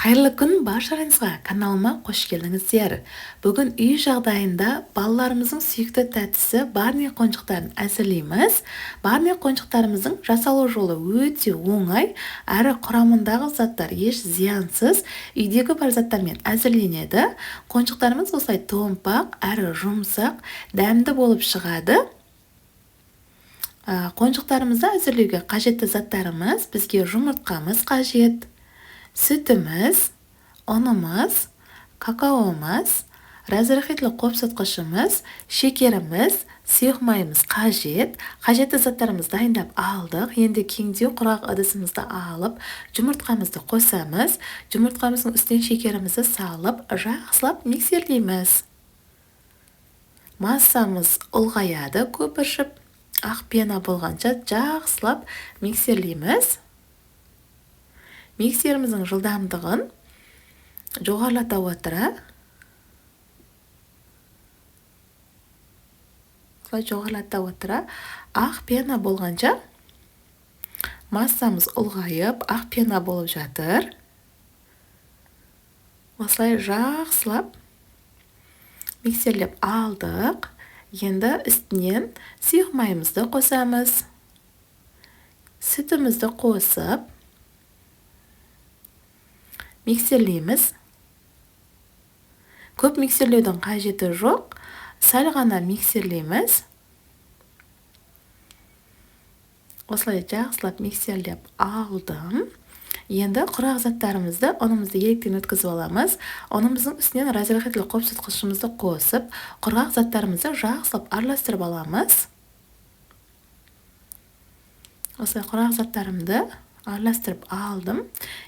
Қайырлы күн баршаларыңызға, каналыма қош келдіңіздер. Бүгін үй жағдайында балаларымыздың сүйікті тәттісі барни қонжықтарын әзірлейміз. Барни қонжықтарымыздың жасалу жолы өте оңай, әрі құрамындағы заттар еш зиянсыз, үйдегі бар заттармен әзірленеді. Қонжықтарымыз осылай томпақ, әрі жұмсақ, дәмді болып шығады. Қонжықтарымызды әзірлеуге қажетті заттарымыз бізге жұмыртқамыз қажет. Sütümüz, unumuz, kakaomuz, разрыхитли қопсытқышымыз, шекеріміз, сұйық майымыз қажет. Қажетті заттарымыз дайындап алдық. Енді кеңдеу құрақ ыдысымызды алып, жұмыртқамызды қосамыз. Жұмыртқамыздың үстіне шекерімізді салып, жақсылап миксерлейміз. Массамыз ұлғаяды көпіршіп, ақ пена болғанша жақсылап миксерлейміз. Миксеріміздің жылдамдығын жоғарылата отыра, ақ пена болғанша массамыз ұлғайып, ақ пена болып жатыр. Осылай жақсылап миксерлеп алдық. Енді үстінен сұйық майымызды қосамыз. Сүтімізді қосып миксерлейміз. Көп миксерлеудің қажеті жоқ, сәл ғана миксерлейміз. Осылай жақсылап миксерлеп алдым. Енді құрақ заттарымызды, ұнымызды електен өткізіп аламыз. Ұнымыздың үстінен разрыхитли қопсытқышымызды қосып, құрақ заттарымызды жақсылап араластырып аламыз. Осылай құрақ заттарымды араластырып алдым.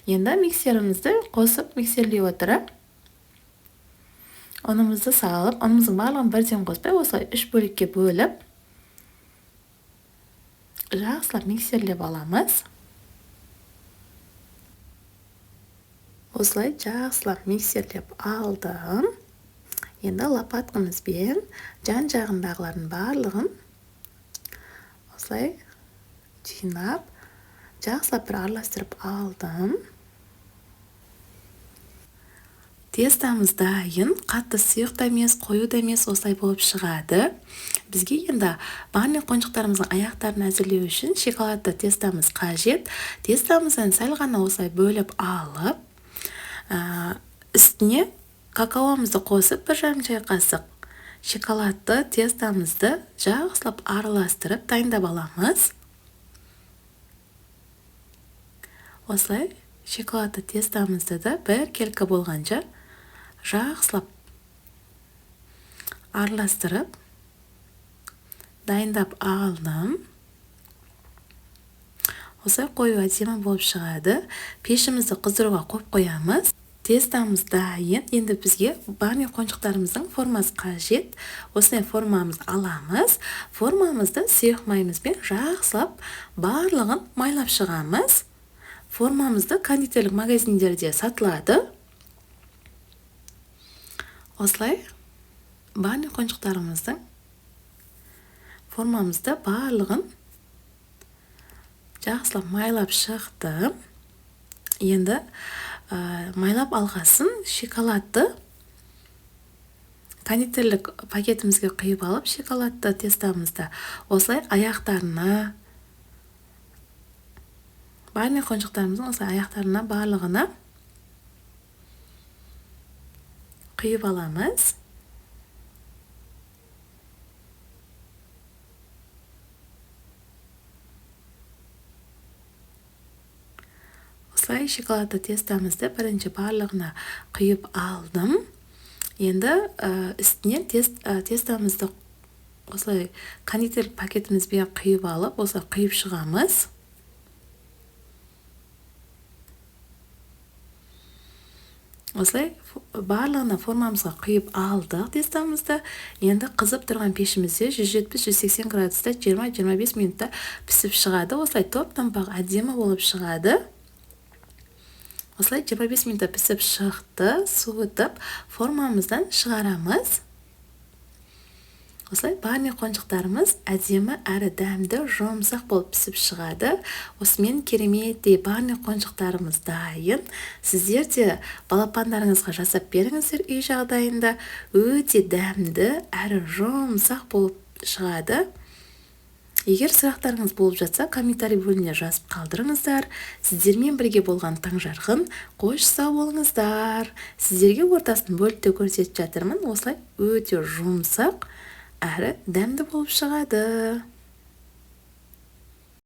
Енді миксерімізді қосып миксерлей отырып, ұнымызды салып, ұнымыздың барлығын бірден қоспай, осылай 3 бөлікке бөліп, жақсылап миксерлеп аламыз. Осылай жақсылап миксерлеп алдым. Енді лопаткамызбен жан-жағындағылардың барлығын осылай жинап, жақсылап бір араластырып алдым. Тестамыз дайын, қатты сұйық та емес, қою да емес, осылай болып шығады. Бізге енді барни қонжықтарымыздың аяқтарын әзірлеу үшін шоколадты тестамыз қажет. Тестамыздан сәл ғана осылай бөліп алып, үстіне какаомызды қосып, 1,5 шай қасық шоколадты тестамызды жақсылап араластырып дайындап аламыз. Осылай шоколадты тестамызды да бір келкі болғанша жақсылап араластырып дайындап алдым. Осылай қою әдемі болып шығады. Пешімізді қыздыруға қойып қоямыз. Тестамыз дайын. Енді бізге барни қонжықтарымыздың формасы қажет. Осылай формамызды аламыз. Формамызды сұйық майымызбен жақсылап барлығын майлап шығамыз. Формамызды кондитерлік магазиндерде сатылады. Осылай барни қонжықтарымыздың формамызды барлығын жақсылап майлап шықтым. Енді майлап алғасын шоколадты кондитерлік пакетімізге құйып алып, шоколадты тестамызды осылай аяқтарына, барни қонжықтарымыздың осылай аяқтарына барлығына құйып аламыз. Осылай шоколадты тестамызды бірінші барлығына құйып алдым. Енді үстінен тестамызды осылай кондитерлік пакетімізбен құйып алып, осылай құйып шығамыз. Осылай барлығына формамызға құйып алдық тестамызды. Енді қызып тұрған пешімізде 170-180 градуста 20-25 минутта пісіп шығады. Осылай топ-томпақ әдемі болып шығады. Осылай 25 минутта пісіп шықты. Суытып формамыздан шығарамыз. Осылай барлық қонжықтарымыз әдемі әрі дәмді жұмсақ болып пісіп шығады. Осымен кереметтей барлық қонжықтарымыз дайын. Сіздер де балапандарыңызға жасап беріңіздер үй жағдайында. Өте дәмді әрі жұмсақ болып шығады. Егер сұрақтарыңыз болып жатса, комментарий бөліміне жазып қалдырыңыздар. Сіздермен бірге болған Таңжарқын, қош сау болыңыздар. Сіздерге ортасын бөліп те көрсетіп жатырмын. Осылай өте жұмсақ әрі дәмді болып шығады.